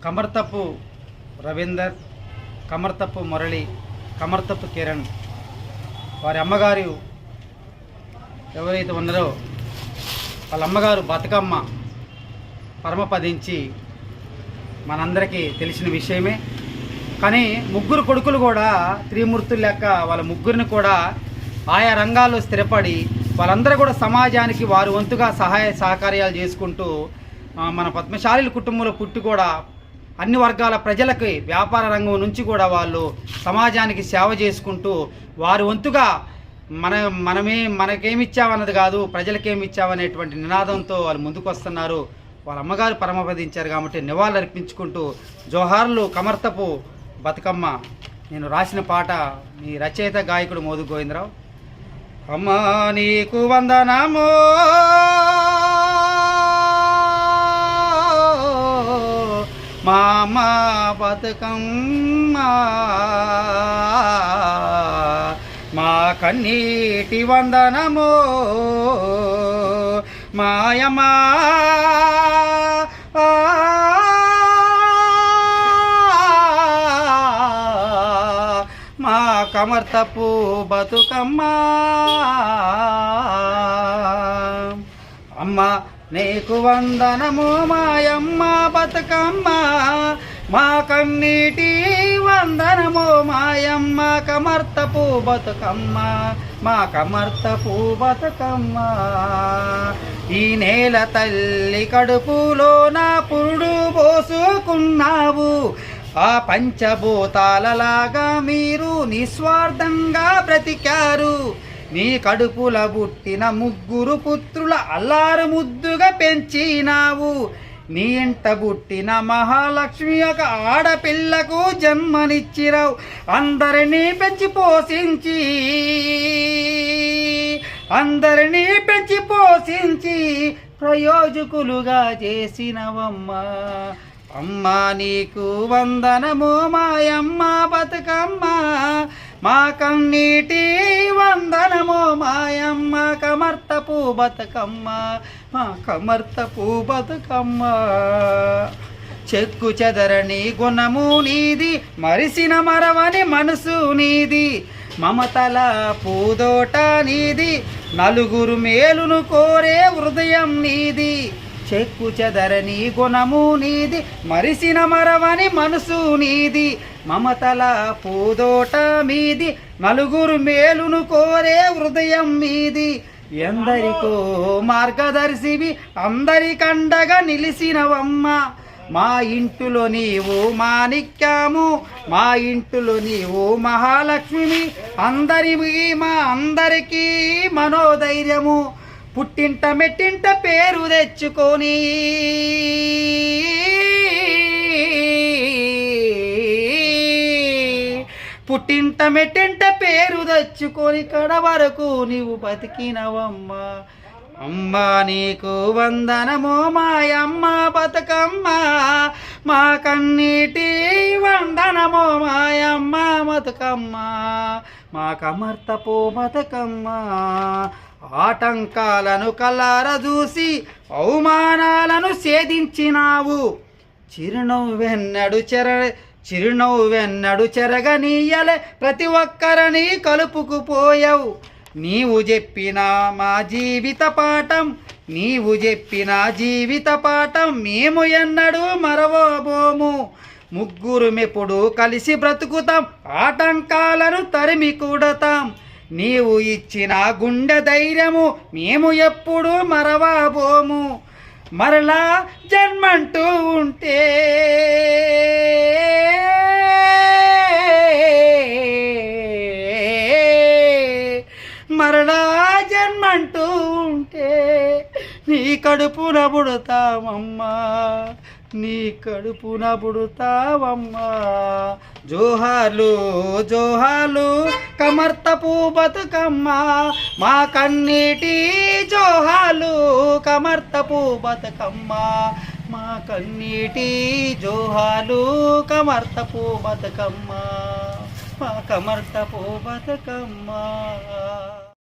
కమర్తపు రవీందర్, కమర్తపు మురళి, కమర్తపు కిరణ్ వారి అమ్మగారు ఎవరైతే ఉన్నారో వాళ్ళ అమ్మగారు బతుకమ్మ పరమపదించి మనందరికీ తెలిసిన విషయమే. కానీ ముగ్గురు కొడుకులు కూడా త్రిమూర్తులు లెక్క వాళ్ళ ముగ్గురిని కూడా ఆయా రంగాల్లో స్థిరపడి వాళ్ళందరూ కూడా సమాజానికి వారు వంతుగా సహాయ సహకార్యాలు చేసుకుంటూ మన పద్మశాలీల కుటుంబంలో పుట్టి కూడా అన్ని వర్గాల ప్రజలకి వ్యాపార రంగం నుంచి కూడా వాళ్ళు సమాజానికి సేవ చేసుకుంటూ వారి వంతుగా మనకేమిచ్చావన్నది కాదు, ప్రజలకేమిచ్చావనేటువంటి నినాదంతో వాళ్ళు ముందుకు వస్తున్నారు. వాళ్ళ అమ్మగారు పరమపదించారు కాబట్టి నివాళులర్పించుకుంటూ జోహార్లు కమర్తపు బతుకమ్మ. నేను రాసిన పాట మీ రచయిత గాయకుడు మోదు గోవిందరావు. అమ్మా నీకు వందనమో మా అమ్మ బతుకమ్మ, మా కన్నీటి వందనమో మాయమ్మ, మా కమర్తపు బతుకమ్మ. అమ్మ నీకు వందనము మాయమ్మ బతుకమ్మ, మా కన్నీటి వందనము మాయమ్మ కమర్తపు బతుకమ్మ, మా కమర్తపు బతుకమ్మ. ఈ నేల తల్లి కడుపులో నా పురుడు పోసుకున్నావు, ఆ పంచభూతాలలాగా మీరు నిస్వార్థంగా బ్రతికారు. నీ కడుపుల పుట్టిన ముగ్గురు పుత్రుల అల్లారు ముద్దుగా పెంచినావు. నీ ఇంట పుట్టిన మహాలక్ష్మి ఒక ఆడపిల్లకు జన్మనిచ్చిరావు. అందరినీ పెంచి పోషించి ప్రయోజకులుగా చేసినవమ్మా. అమ్మా నీకు వందనము మాయమ్మ బతుకమ్మ, మా కన్నీటి వందనము మాయమ్మ కమర్తపు బతుకమ్మ, మా కమర్తపు బతుకమ్మ. చెక్కు చెదరని గుణము నీది, మరిసిన మరవని మనసు నీది, మమతల పూదోట నీది, నలుగురు మేలును కోరే హృదయం నీది. చెక్కు చెదరని గుణము నీది, మరిసిన మరవని మనసు నీది, మమతల పూదోట మీది, నలుగురు మేలును కోరే హృదయం మీది. ఎందరికో మార్గదర్శివి, అందరికండగా నిలిసినవమ్మ. మా ఇంటిలో నీవు మాణిక్యము, మా ఇంటిలో నీవు మహాలక్ష్మివి, అందరికీ మనోధైర్యము. పుట్టింట మెట్టింట పేరు తెచ్చుకొని పుట్టింట మెట్టింట పేరు తెచ్చుకొని కడ వరకు నీవు బతికినవమ్మా. అమ్మా నీకు వందనమో మాయమ్మ బతుకమ్మ, మా కన్నీటి వందనమో మాయమ్మ బతుకమ్మ, మా కమర్తపు బతుకమ్మ. ఆటంకాలను కల్లార చూసి అవమానాలను ఛేదించినావు. చిరునవ్వెన్నడు చెరగనీయలే, ప్రతి ఒక్కరిని కలుపుకుపోయావు. నీవు చెప్పిన జీవిత పాఠం మేము ఎన్నడూ మరవబోము. ముగ్గురు మెప్పుడు కలిసి బ్రతుకుతాం, ఆటంకాలను తరిమి కూడతాం. నీవు ఇచ్చిన గుండె ధైర్యము మేము ఎప్పుడు మరవబోము. మరలా జన్మంటూ ఉంటే నీ కడుపున పుడతామమ్మా, నీ కడుపున పుడతావమ్మా. జోహార్లు జోహార్లు కమర్తపు బతుకమ్మ, మా కన్నీటి జోహార్లు కమర్తపు బతుకమ్మ, మా కన్నీటి జోహార్లు కమర్తపు బతుకమ్మ, మా కమర్తపు బతుకమ్మ.